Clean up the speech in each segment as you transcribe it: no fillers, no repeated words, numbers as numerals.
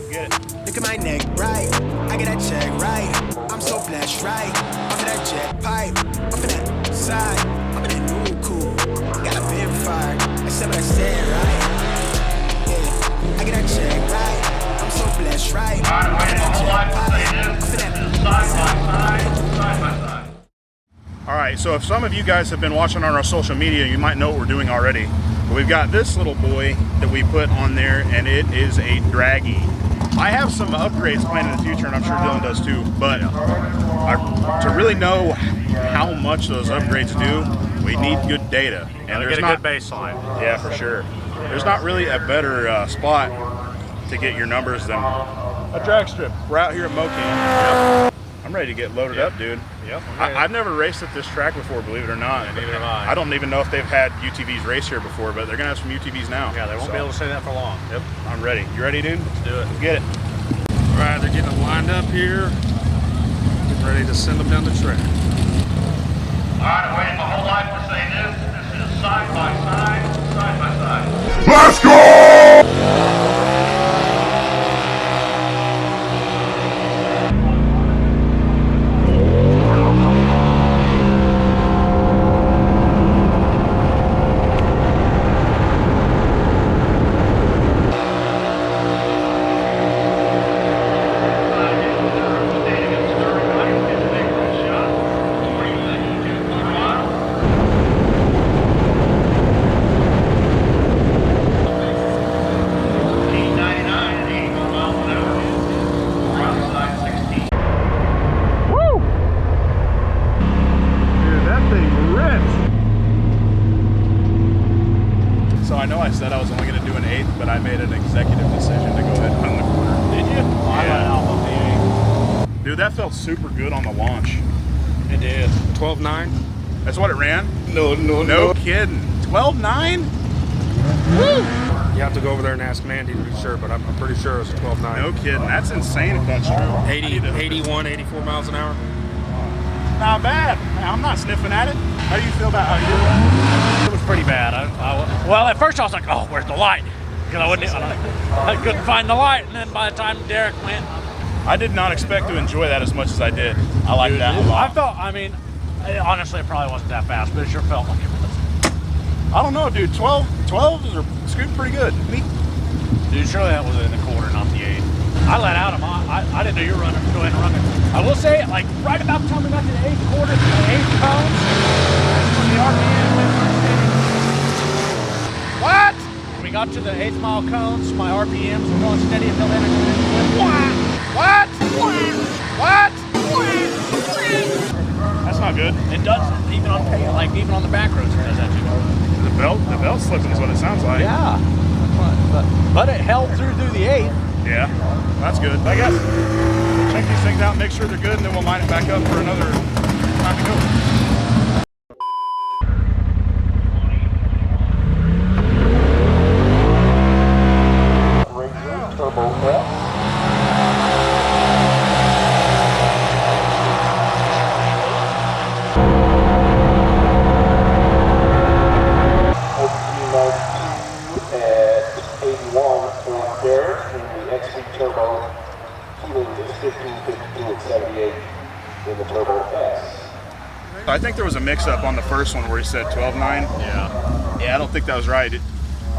Get it. Look at my neck, right? I get that check, right? I'm so blessed, right? Off of that jet pipe, off of that side, I'm in that new coupe. Got a big fire. I said what I said, right? Yeah, I get that check, right? I'm so blessed, right? Off of that jet pipe, off of that side by side. All right, so if some of you guys have been watching on our social media, you might know what we're doing already. But we've got this little boy that we put on there, and it is a Dragy. I have some upgrades planned in the future, and I'm sure Dylan does too, but to really know how much those upgrades do, we need good data. And there's not a good baseline. Yeah, for sure. There's not really a better spot to get your numbers than a drag strip. We're out here at Mocan. Yep. I'm ready to get loaded up, dude. Yep. I've never raced at this track before, believe it or not. Yeah, neither have I. I don't even know if they've had UTVs race here before, but they're gonna have some UTVs now. Yeah, they won't be able to say that for long. Yep, I'm ready. You ready, dude? Let's do it. Let's get it. All right, they're getting them lined up here. Getting ready to send them down the track. All right, I've waited my whole life to say this. This is side by side, side by side. Let's go! I said I was only going to do an 8th, but I made an executive decision to go ahead and run the quarter. Did you? Yeah. I went out on the 8th. Dude, that felt super good on the launch. It did. 12.9. That's what it ran? No Kidding. 12.9? Woo! You have to go over there and ask Mandy to be sure, but I'm pretty sure it was 12.9. No kidding. That's insane if that's true. 81, 84 miles an hour. Not bad. I'm not sniffing at it. How do you feel about how you did? It was pretty bad. Well, at first I was like, oh, where's the light? Because I couldn't find the light. And then by the time Derek went, I did not expect to enjoy that as much as I did. I like that a lot. Honestly, it probably wasn't that fast, but it sure felt like it was. I don't know, dude. 12 are scooting pretty good. Dude, surely that was in the quarter, not the 8th. I let out him. I didn't know you were running. Go ahead and run it. I will say, like, right about the time we got to the 8th quarter, the 8th cone, the RPM went steady. What? When we got to the 8th mile cones, my RPMs were going steady until then. What? That's not good. It does, even on even on the back roads, it does that too. The belt slipping is what it sounds like. Yeah, but it held through the 8th. Yeah, that's good. I guess check these things out, make sure they're good, and then we'll line it back up for another time to go. I think there was a mix-up on the first one where he said 12.9. Yeah, I don't think that was right.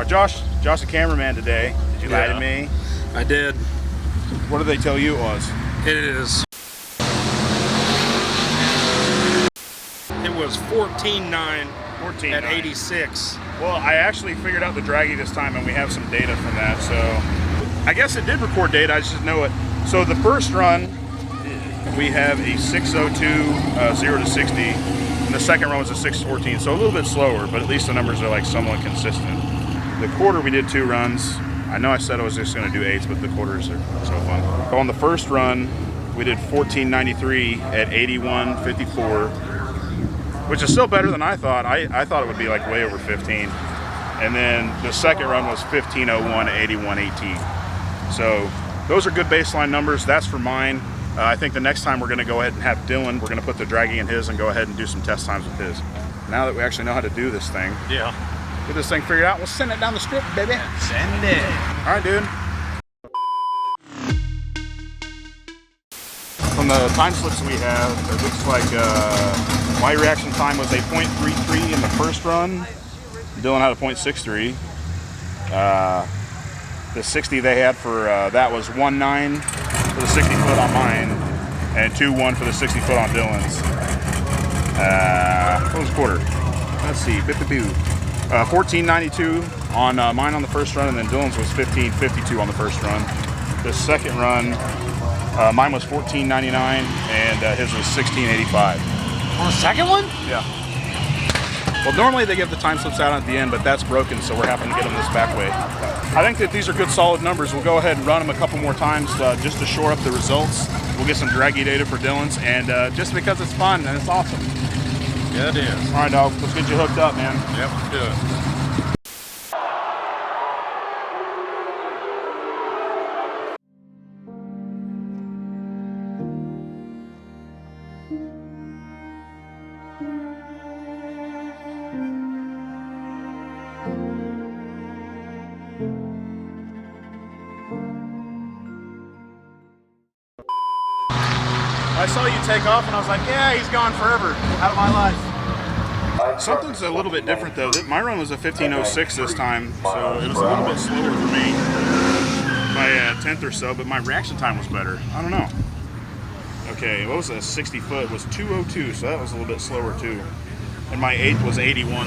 Josh, the cameraman today, did you lie to me? I did. What did they tell you it was? It was 14.9 at 86. Well, I actually figured out the Dragy this time, and we have some data from that, so I guess it did record data, I just didn't know it. So the first run, we have a 6:02 0 to 60, and the second run was a 6:14, so a little bit slower, but at least the numbers are like somewhat consistent. The quarter we did 2 runs. I know I said I was just going to do 8s, but the quarters are so fun. On the first run, we did 14.93 at 81.54, which is still better than I thought. I thought it would be like way over 15. And then the second run was 15.01 at 81.18. So those are good baseline numbers. That's for mine. I think the next time we're going to go ahead and have Dylan, we're going to put the Dragy in his and go ahead and do some test times with his. Now that we actually know how to do this thing. Yeah. Get this thing figured out. We'll send it down the strip, baby. Send it. All right, dude. From the time slips we have, it looks like my reaction time was a .33 in the first run. Dylan had a .63. The 60 they had for that was 1.9 for the 60 foot on mine, and 2.1 for the 60 foot on Dylan's. What was the quarter? Let's see, 14.92 on mine on the first run, and then Dylan's was 15.52 on the first run. The second run, mine was 14.99 and his was 16.85. On the second one? Yeah. Well, normally they give the time slips out at the end, but that's broken, so we're having to get them this back way. I think that these are good solid numbers. We'll go ahead and run them a couple more times just to shore up the results. We'll get some Dragy data for Dylan's, and just because it's fun and it's awesome. Yeah, it is. All right, dog, let's get you hooked up, man. Yep, let's do it. I saw you take off and I was like, yeah, he's gone forever, out of my life. Something's a little bit different though. My run was a 15.06 this time, so it was a little bit slower for me by a tenth or so, but my reaction time was better. I don't know. Okay, what was a 60 foot? It was 2.02, so that was a little bit slower too. And my 8th was 81.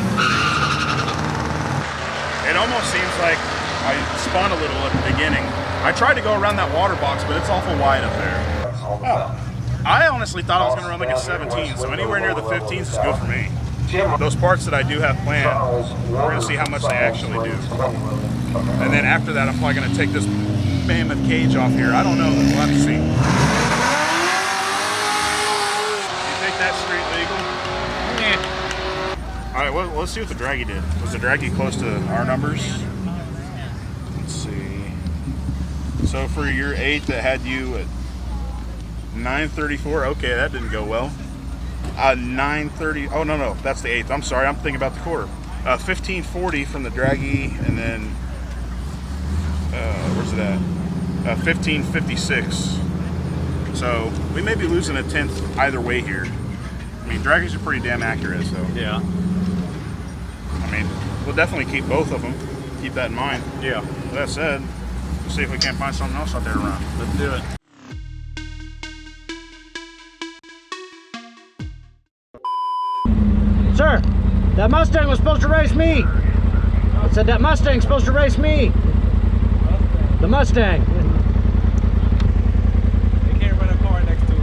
It almost seems like I spun a little at the beginning. I tried to go around that water box, but it's awful wide up there. Oh. I honestly thought I was going to run like a 17, so anywhere near the 15s is good for me. Those parts that I do have planned, we're going to see how much they actually do. And then after that, I'm probably going to take this mammoth cage off here. I don't know. We'll have to see. You think that's street legal? Yeah. All right, well, let's see what the Dragy did. Was the Dragy close to our numbers? Let's see. So for your 8 that had you at 934, okay, that didn't go well. 930, oh no, that's the 8th. I'm sorry, I'm thinking about the quarter. 1540 from the Dragy, and then, where's it at? 1556. So we may be losing a tenth either way here. I mean, Dragys are pretty damn accurate, so. Yeah. I mean, we'll definitely keep both of them. Keep that in mind. Yeah. With that said, we'll see if we can't find something else out there to run. Let's do it. Sir, that Mustang was supposed to race me. I said that Mustang's supposed to race me. The Mustang. They can't run a car next to it.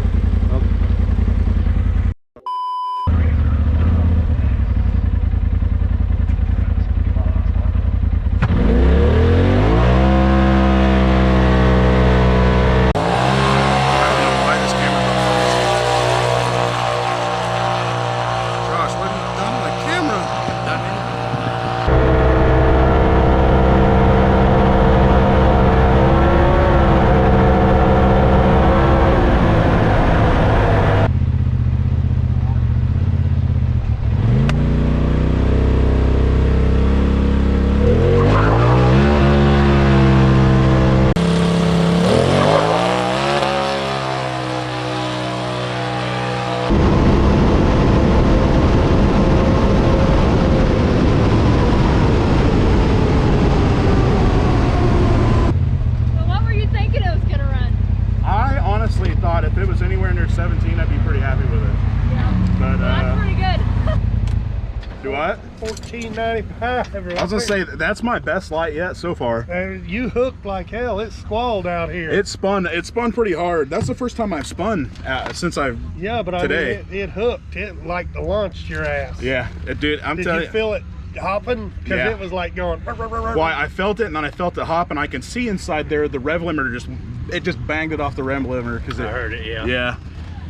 anywhere near 17, I'd be pretty happy with it. Yeah. But well, that's pretty good. do what? 14.95. I was gonna say that's my best light yet so far. You hooked like hell. It's squalled out here. It spun pretty hard. That's the first time I've spun since I've but today. I mean, it hooked. It like launched your ass. Yeah, dude. I'm telling you. Did you feel it hopping? Because Yeah. it was like going. Well, I felt it, and then I felt it hop, and I can see inside there the rev limiter just banged it off the rev limiter because I heard it. Yeah. Yeah.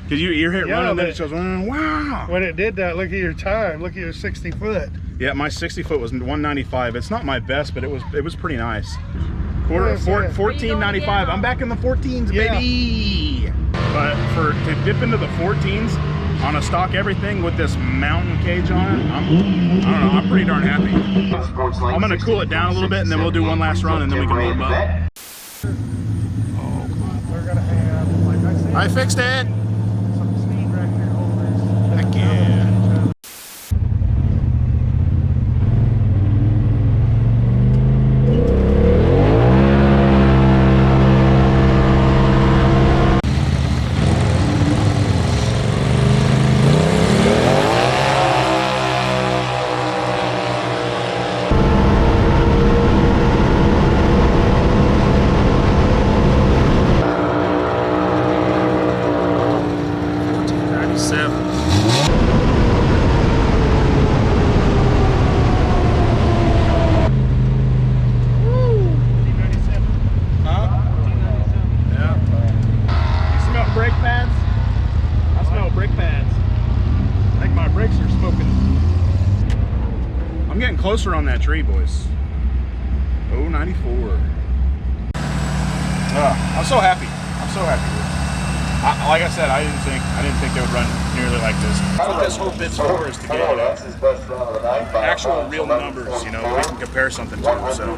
Because you hear it running, and then it but goes, wow. When it did that, look at your time. Look at your 60 foot. Yeah, my 60 foot was 195. It's not my best, but it was pretty nice. What is that? 1495. I'm back in the 14s, baby. But to dip into the 14s on a stock everything with this mountain cage on it, I don't know. I'm pretty darn happy. I'm gonna cool it down a little bit, and then we'll do one last run, and then we can load them up. They're gonna have, like I said. I fixed it. Some speed record holders. Heck yeah. I'm getting closer on that tree, boys. 094. I'm so happy. I'm so happy. Like I said, I didn't think they would run nearly like this. What this whole bit's for is to get actual real numbers, you know, we can compare something to. So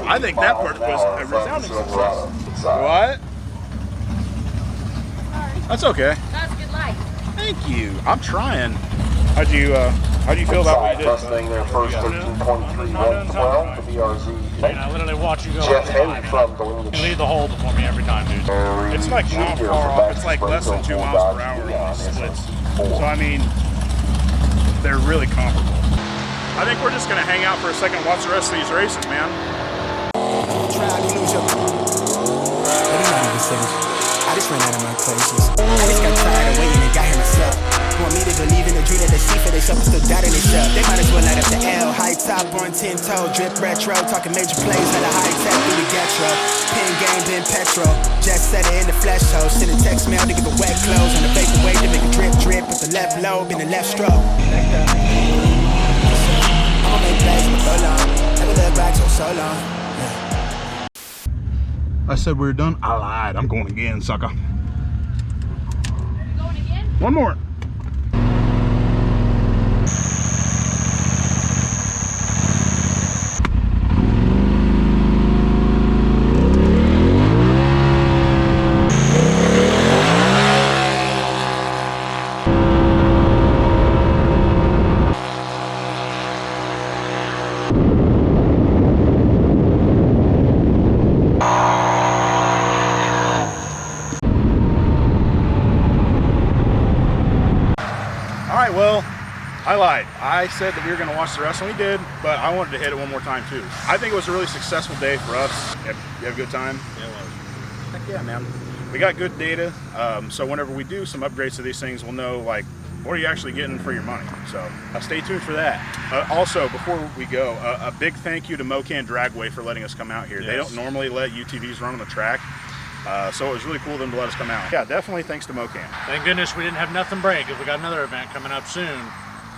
I think that part was a resounding success. What? That's okay. That was a good light. Thank you. I'm trying. How do you feel about what you did? Testing their first 13.3-112 to BRZ. I literally watch you go. Jeff Henry from the You leave the hole before me every time, dude. It's like not far off. It's like less than 2 miles per hour on these splits. So I mean, they're really comparable. I think we're just gonna hang out for a second and watch the rest of these races, man. I just ran out of my places. I just got tired of waiting and got here myself. Want me to believe in the dream that they see for themselves and still doubt in themselves. They might as well light up the L. High top on 10-toe, drip retro. Talking major plays at a high tech through the getro. Pin game, then petrol. Jet setter in the flesh hole. Send a text mail to give a wet clothes. On the vapor way to make a drip drip with the left lobe in the left stroke. I'ma make plays for so long. Never look back so long. I said we were done. I lied. I'm going again, sucker. You going again? One more. Well, I lied. I said that we were going to watch the rest, and we did, but I wanted to hit it one more time, too. I think it was a really successful day for us. You have a good time? Yeah, it was. Heck yeah, man. We got good data, so whenever we do some upgrades to these things, we'll know, like, what are you actually getting for your money? So stay tuned for that. Also, before we go, a big thank you to Mocan Dragway for letting us come out here. Yes. They don't normally let UTVs run on the track. So it was really cool of them to let us come out. Yeah, definitely thanks to Mocan. Thank goodness we didn't have nothing break, because we got another event coming up soon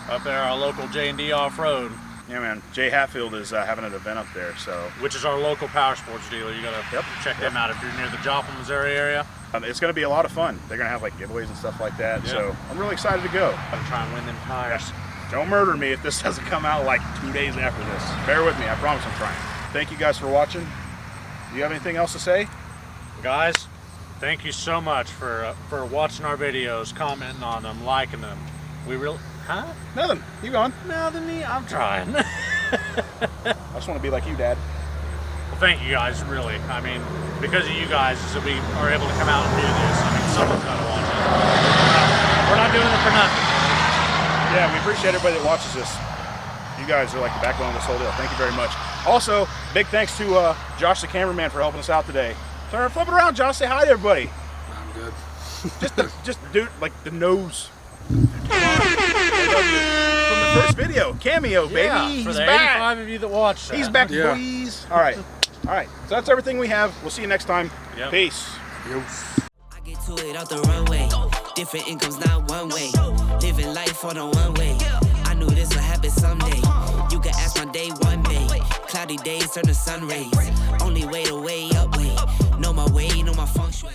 up there, our local J&D off-road. Yeah, man. Jay Hatfield is having an event up there, so. Which is our local power sports dealer. You gotta check them out if you're near the Joplin, Missouri area. It's gonna be a lot of fun. They're gonna have like giveaways and stuff like that. So I'm really excited to go. Gotta try and win them tires. Yeah. Don't murder me if this doesn't come out like 2 days after this. Bear with me. I promise I'm trying. Thank you guys for watching. Do you have anything else to say? Guys, thank you so much for watching our videos, commenting on them, liking them. We really, huh? Nothing. You going? Nothing. I'm trying. I just want to be like you, Dad. Well, thank you guys, really. I mean, because of you guys, so we are able to come out and do this. I mean, someone's got to watch it. We're not doing it for nothing. Yeah, we appreciate everybody that watches this. You guys are like the backbone of this whole deal. Thank you very much. Also, big thanks to Josh, the cameraman, for helping us out today. Turn, flip it around, Josh. Say hi to everybody. I'm good. just dude, like the nose. From the first video, cameo, baby. Yeah, He's for the back. 85 of you that watched that. He's back, boys. All right. So that's everything we have. We'll see you next time. Yep. Peace. I get to it out the runway. Different incomes, not one way. Living life on a one way. I knew this would happen someday. You can ask my day one day. Cloudy days turn to sun rays. Only way to way up way. Know my way, know my feng shui.